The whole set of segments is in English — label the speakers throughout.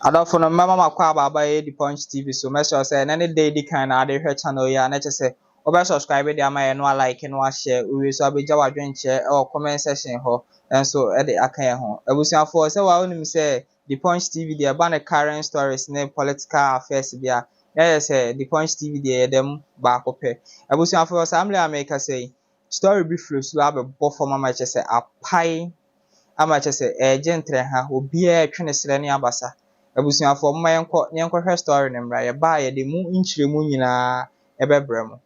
Speaker 1: Adolfo no mama makwa baba ye the Punch TV so me sure say any day the kind na dey hwe channel ya na che say obe subscribe dey ama ye no like no share we so abegya wadwenche e comment section ho enso e dey aka ye ho abusuafo say wa onim say the Punch TV dey ba na current stories ne political affairs bia yes say the Punch TV dey dem ba akopɛ abusuafo say amle america say story bi flow so abebo for mama che say apai ama che say gentle ha obi a twe ne sere ne abasa abusuafo mma yenko hwe story ne mra ye ba ye de mu nchire mu nyina ebebrɛ mu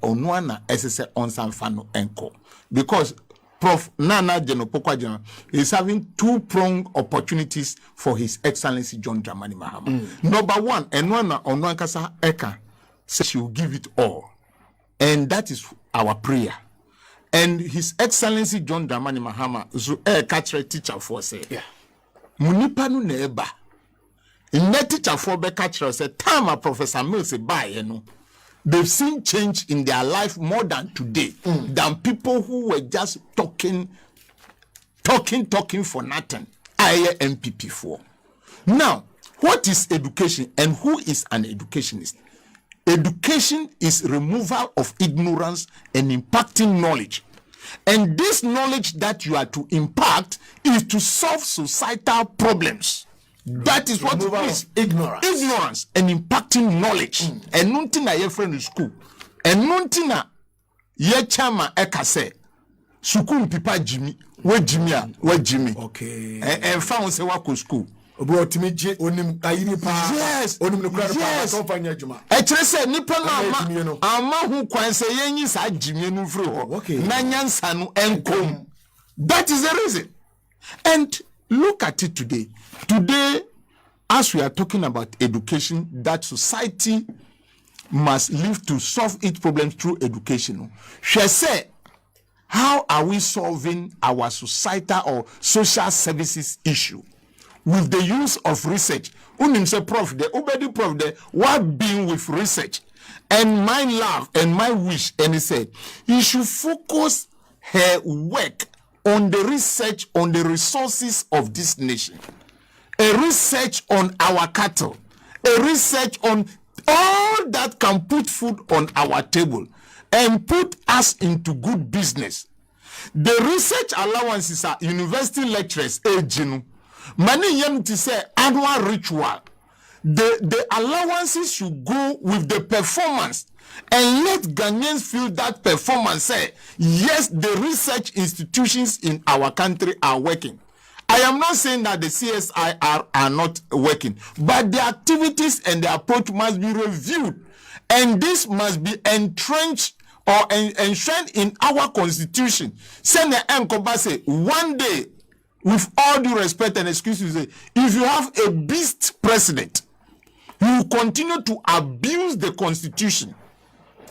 Speaker 2: onu na esese onsanfa no enko because Prof Naana Opoku is having two-pronged opportunities for His Excellency John Dramani Mahama. Number one, and one on nkansah eka says she will give it all, and that is our prayer. And His Excellency John Dramani Mahama so catch teacher for say, munipa no neba. In that teacher for be catch say time a Professor Mills buy you know. They've seen change in their life more than today than people who were just talking for nothing. I MPP for. Now, what is education and who is an educationist? Education is removal of ignorance and impacting knowledge. And this knowledge that you are to impact is to solve societal problems. That is what it is. Ignorance and impacting knowledge. And nothing na your friend in school. And nothing na ye chama eka say. Sukun pipa Jimmy. Where Jimmy? Where Jimmy?
Speaker 3: Okay.
Speaker 2: And found say wako school.
Speaker 3: Bro, Timmy, onim ayini pa.
Speaker 2: Yes.
Speaker 3: Onim no kura pa. Company Juma.
Speaker 2: Etre say nipa na ama hu kwan say yenyi sa Jimmy no fro ho.
Speaker 3: Okay.
Speaker 2: Na nyansa no enkom. That is the reason. And look at it today. Today, as we are talking about education, that society must live to solve its problems through education. She said, how are we solving our societal or social services issue? With the use of research. Unim say prof de, ubedi prof de, what being with research? And my love and my wish, and he said, he should focus her work on the research on the resources of this nation, a research on our cattle, a research on all that can put food on our table and put us into good business. The research allowances are university lecturers, money yem to say annual ritual. The allowances should go with the performance. And let Ghanaians feel that performance. Say, yes, the research institutions in our country are working. I am not saying that the CSIR are not working, but the activities and the approach must be reviewed. And this must be entrenched or enshrined in our constitution. Send the Nkoba say, one day, with all due respect and excuses, if you have a beast president, you continue to abuse the constitution.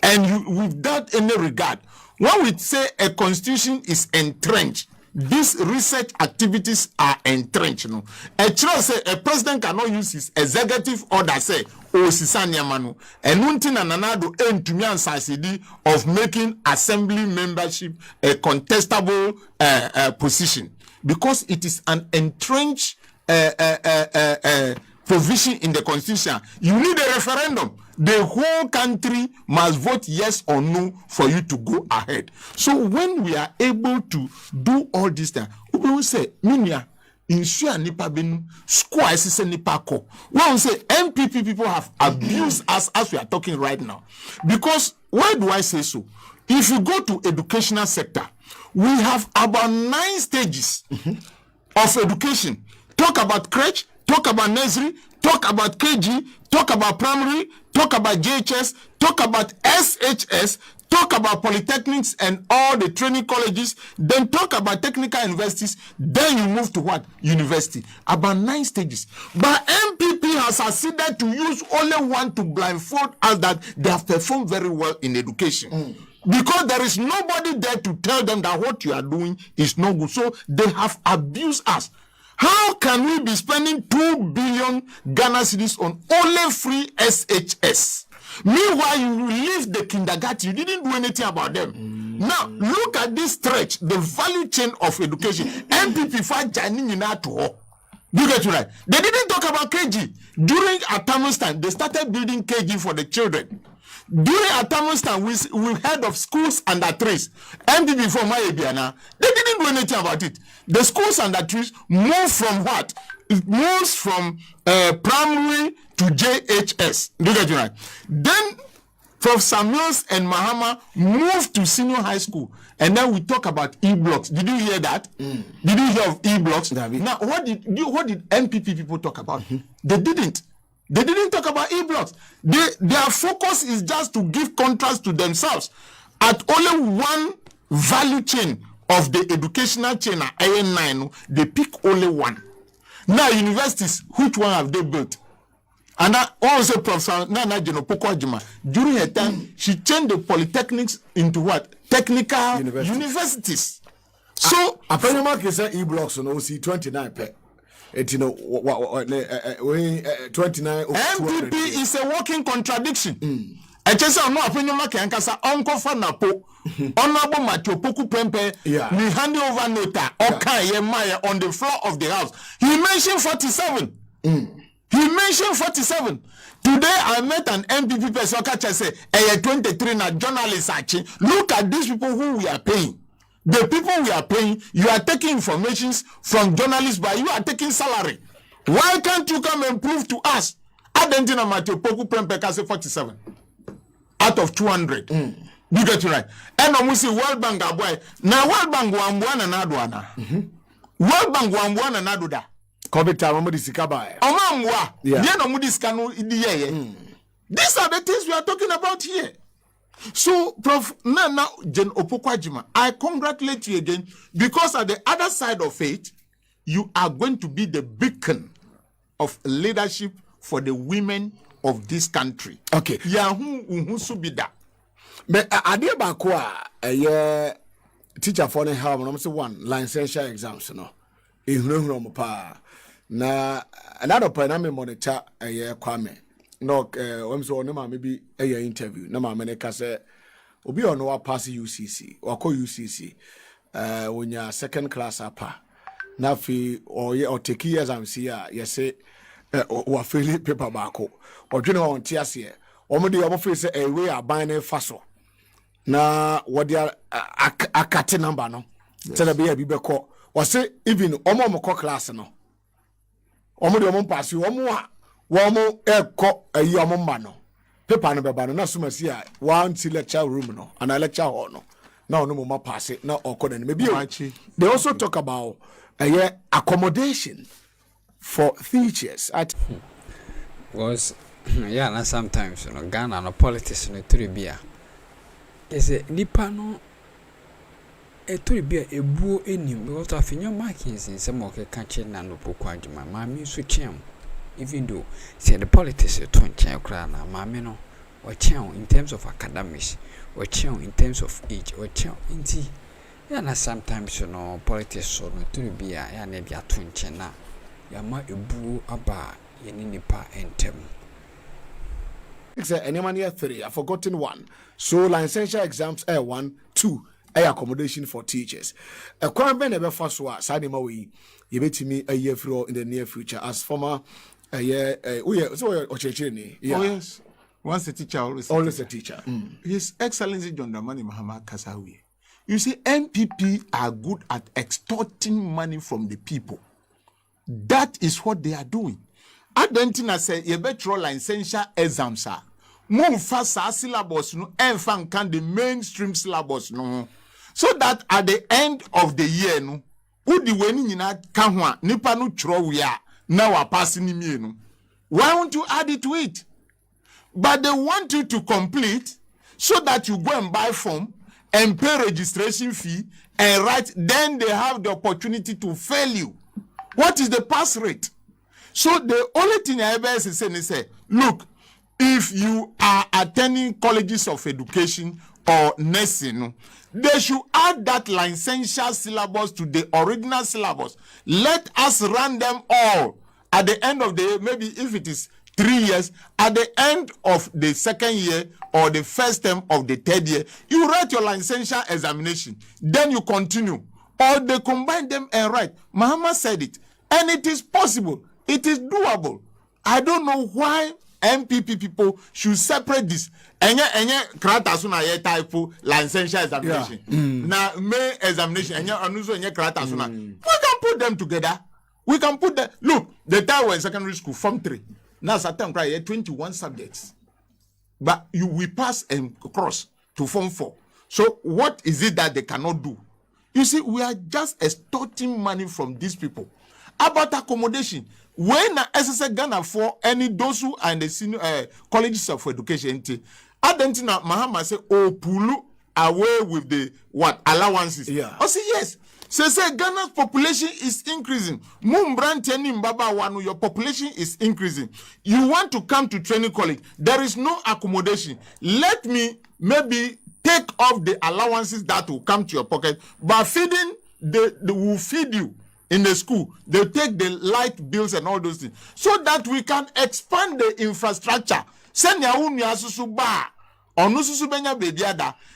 Speaker 2: And you, without any regard, when we say a constitution is entrenched, these research activities are entrenched. No? A president cannot use his executive order, say, oh, Sisanya Manu, and Nuntin and Nanado Entumian Sasidi of making assembly membership a contestable position. Because it is an entrenched provision in the constitution. You need a referendum. The whole country must vote yes or no for you to go ahead. So when we are able to do all this thing, we will say, Minya, insure nipa benu, square se nipa ko. We will say, MPP people have abused us as we are talking right now. Because, why do I say so? If you go to educational sector, we have about 9 stages of education. Talk about crèche, talk about nursery, talk about KG, talk about primary, talk about JHS, talk about SHS, talk about polytechnics and all the training colleges, then talk about technical universities, then you move to what? University. About 9 stages. But MPP has succeeded to use only one to blindfold us that they have performed very well in education. Because there is nobody there to tell them that what you are doing is not good. So they have abused us. How can we be spending 2 billion Ghana cedis on only free SHS? Meanwhile, you leave the kindergarten. You didn't do anything about them. Now, look at this stretch, the value chain of education. MPP for Jani to Do you get it right? They didn't talk about KG. During Atamu's time, they started building KG for the children. During Atamu's time, we heard of schools under trees. MPP from Mayebiana, they didn't do anything about it. The schools under trees moved from what? It moves from primary to JHS. Do you get it right? Then Prof. Samuels and Mahama moved to senior high school. And then we talk about E-blocks. Did you hear that? Did you hear of E-blocks? Now, what did NPP people talk about? They didn't. They didn't talk about E-blocks. Their focus is just to give contrast to themselves at only one value chain of the educational chain at AN9. They pick only one. Now, universities, which one have they built? And I also Professor Naana Opoku Agyemang, during her time, she changed the polytechnics into what? Technical universities. So,
Speaker 3: Afenyo Markin said E-blocks on OC 29 pe. It 29.
Speaker 2: MPP is a walking contradiction. I just say no Afenyo Markin nkansah Uncle Fanapo, Honorable Opoku Prempeh, me hand over nota, on the floor of the house. He mentioned 47. He mentioned 47. Today I met an MPP person say 23 na journalists actually. Look at these people who we are paying. The people we are paying, you are taking information from journalists, but you are taking salary. Why can't you come and prove to us? Adentina Opoku Prempeh say 47 out of 200. You get it right. And we see World Bank boy. Now World Bank wambuana na adwana. World Bank wambuana na aduda.
Speaker 3: COVID time, Sikaba.
Speaker 2: These are the things we are talking about here. So, Prof. Naana Opoku Agyemang, I congratulate you again because at the other side of it, you are going to be the beacon of leadership for the women of this country.
Speaker 3: Okay.
Speaker 2: Yahu subida.
Speaker 3: But idea bakwa teacher for the help. I'm say one licensure exams. No, na another point I'm monitor Kwame. No, when so no maybe a interview. No ma meneka say obi ono wa pass UCC or call UCC. When you second class apa. Na fi or take years am see ya say or fail paper bako or dwene won tiase e omo de omo fe say we aban na fa so na what dia akate number no say na be be ko o say even omo ko class no omo de omo pass omo a womo ekọ ayi omo mba no paper no be ba no na suma si a one lecture room no and a lecture hall no na ono mo ma pass na okọ na maybe they also talk about accommodation for teachers at
Speaker 4: was na sometimes Ghana no politics no tribia is a nipa no e tribia ebuo enim because Afenyo Markin say mo ke kache na no Opoku Agyemang maami so chem even though say the politics to nchen kra na maami no o chem in terms of academics o chem in terms of age o chem inti na sometimes politics so no tribia na bia to nchen na yama ebu aba yeni nipa entem.
Speaker 3: Anyone year 3, I've forgotten one. So licensure exams 1, 2, accommodation for teachers. A crime ben ever first was Sadima we you bet me a year through in the near future as former a year so
Speaker 2: yes. Once a teacher,
Speaker 3: always a teacher.
Speaker 2: His Excellency John Dramani Mahama Kasawi. You see, MPP are good at extorting money from the people. That is what they are doing. Adentina say you better licensure exams are move fast syllabus no and can the mainstream syllabus no, so that at the end of the year no udi weni nyina ka ho a nipa no tro we a na wa pass ni mi no. Why won't you add it to it? But they want you to complete so that you go and buy form and pay registration fee and write, then they have the opportunity to fail you. What is the pass rate? So the only thing I ever say, look, if you are attending colleges of education or nursing, they should add that licensure syllabus to the original syllabus. Let us run them all at the end of the year, maybe if it is 3 years, at the end of the second year or the first term of the third year, you write your licensure examination. Then you continue. Or they combine them and write. Mahama said it. And it is possible. It is doable. I don't know why MPP people should separate this. Enye krata so na ye type licensure examination. Na May examination enye anuso enye krata so na. We can put them together. We can put them. Look, the time we're in secondary school, Form 3. Now certain cry 21 subjects. But we pass and cross to Form 4. So what is it that they cannot do? You see, we are just extorting money from these people. About accommodation, when SSA Ghana for any those who are in the senior colleges of education, Adentina Mahama say, oh, pulu away with the what allowances.
Speaker 3: Yeah.
Speaker 2: I say yes. Say Ghana's population is increasing. Your population is increasing. You want to come to training college. There is no accommodation. Let me maybe take off the allowances that will come to your pocket. By feeding, they will feed you in the school. They'll take the light bills and all those things. So that we can expand the infrastructure.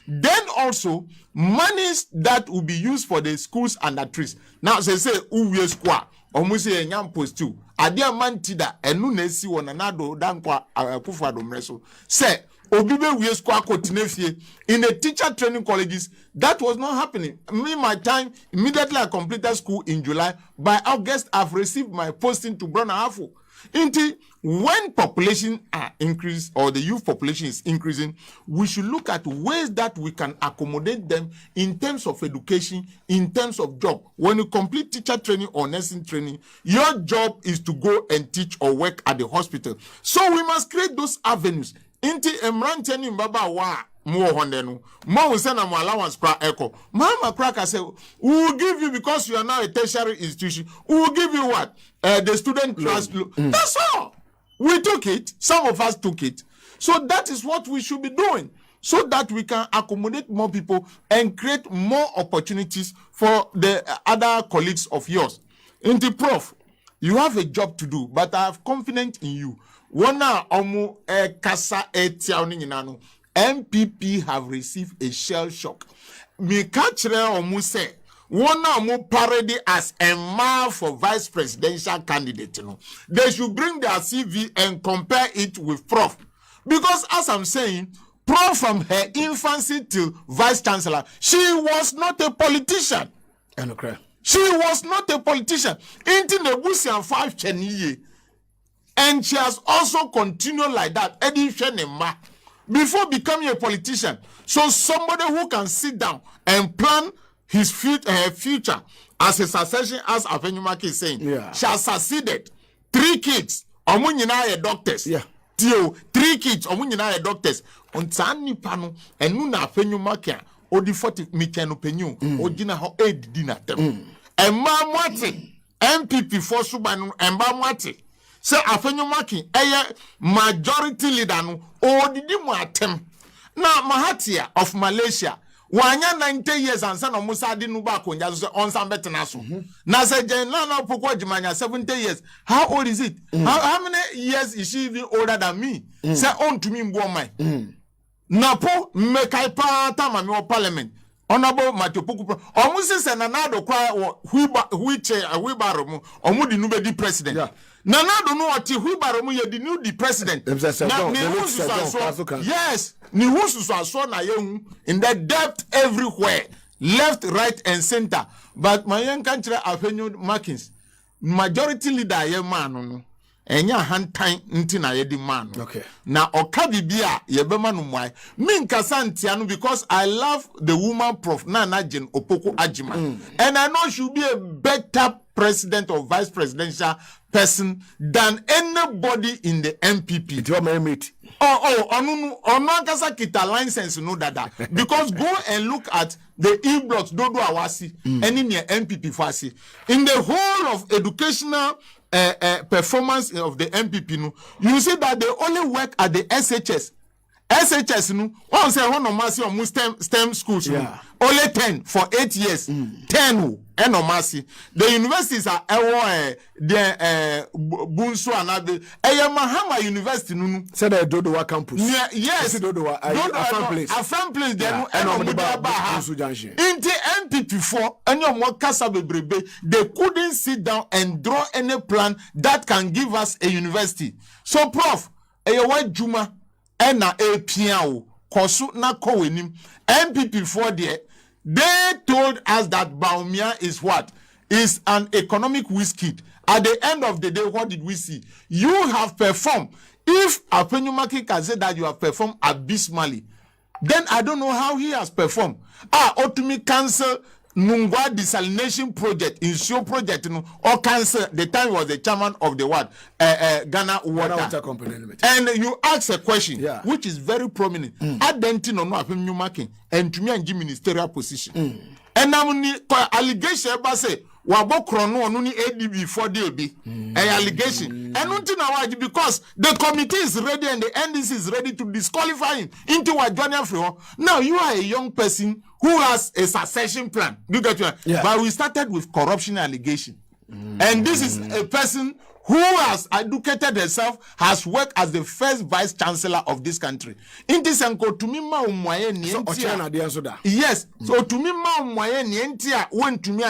Speaker 2: Then also monies that will be used for the schools under trees. Now say uwe square almost say nyam post too. Adia mantida enu na esi wona nado dankwa akufo adomreso. Say obibe we square kotinefie in the teacher training colleges. That was not happening. Me my time immediately I completed school in July. By August I've received my posting to Brown Afo. Until when population are increased or the youth population is increasing, we should look at ways that we can accommodate them in terms of education, in terms of job. When you complete teacher training or nursing training, your job is to go and teach or work at the hospital. So we must create those avenues. Inti emran teni mbaba wa more honenu. More send am allowance crack echo. Mama cracker say, we will give you because you are now a tertiary institution. We will give you what? The student class. That's all. We took it. Some of us took it. So that is what we should be doing, so that we can accommodate more people and create more opportunities for the other colleagues of yours. Inti Prof, you have a job to do, but I have confidence in you. Wana omu kasa etiauni MPP have received a shell shock. Me kachre omu say wana omu parody as a man for vice presidential candidate. They should bring their CV and compare it with Prof. Because as I'm saying, Prof from her infancy till vice chancellor, she was not a politician. She was not a politician. Into the Busian 5 years. And she has also continued like that before becoming a politician. So somebody who can sit down and plan his future as a succession, as Afenyo Markin is saying, she has succeeded. 3 kids, omunyina doctors.
Speaker 3: Yeah.
Speaker 2: 3 kids, omunyina doctors. On Tani Pano, and Nuna Afenyo Markin, or the 40 Mikano Penyu, or Dina how 8 dinner. And Mamwati, MPP for Subanu, and Mamwati. Say Afenyo Markin, majority leader no odidi mu atem. Na Mahathir of Malaysia, wanya 90 years and son of Musa di nuba konja so on betena so. Na say Naana Opoku Agyemang 70 years. How old is it? How many years is she even older than me? Say on to me mbo mai. Na po mekai pa ta mami o parliament. Honorable Opoku omusi se Naana kwa wheelbarrow mu omu di nube di president. Yeah. Naana do no ati wheelbarrow mu ye di new di president. Yes, ni husu so na yehu in the depth everywhere, left, right and center. But my young country Afenyo Markin, majority leader ye man no. Enya hantan nti na ye di man.
Speaker 3: Okay.
Speaker 2: Na okabibia ye be manu mwai. Me nkasa ntianu because I love the woman Prof Naana Opoku Agyemang. And I know she'll be a better president or vice presidential person than anybody in the MPP.
Speaker 3: It's your meet.
Speaker 2: Onankasa kita license no dada. Because go and look at the e-blocks dodo awasi any near MPP fasi. In the whole of educational performance of the MPP no, you see that they only work at the SHS. SHS no, one say one omasi on STEM schools no, only 10 for 8 years. 10 and omasi. The universities are the Bunsu and other. Mahama University no.
Speaker 3: Say the Dodowa campus.
Speaker 2: Yes.
Speaker 3: Dodowa. Afenyo place.
Speaker 2: Afenyo place. Then no. In the MPP4 any more kasa bebrebe, they couldn't sit down and draw any plan that can give us a university. So prof, eyewa juma ena epiao kosu na kowenim MPP4 there, they told us that Baumia is what? Is an economic whiskey. At the end of the day, what did we see? You have performed. If Afenyo can say that you have performed abysmally, then I don't know how he has performed. Otumi cancel Nungwa desalination project, Insure project, or cancel the time he was the chairman of the what? Ghana Water
Speaker 3: Company Limited.
Speaker 2: And you ask a question,
Speaker 3: yeah,
Speaker 2: which is very prominent. Adentino no Afenyo and to me and ministerial position. And now allegation about say wabo krono onu ni ADB for DB allegation and until now because the committee is ready and the NDC is ready to disqualify him into what Johnny Free. Now you are a young person who has a succession plan. You get me? Yeah. But we started with corruption allegation, and this is a person who has educated herself, has worked as the first vice chancellor of this country. In this enko to me ma umwaye ni entia.
Speaker 3: So
Speaker 2: yes. So to me ma umwaye ni entia when to me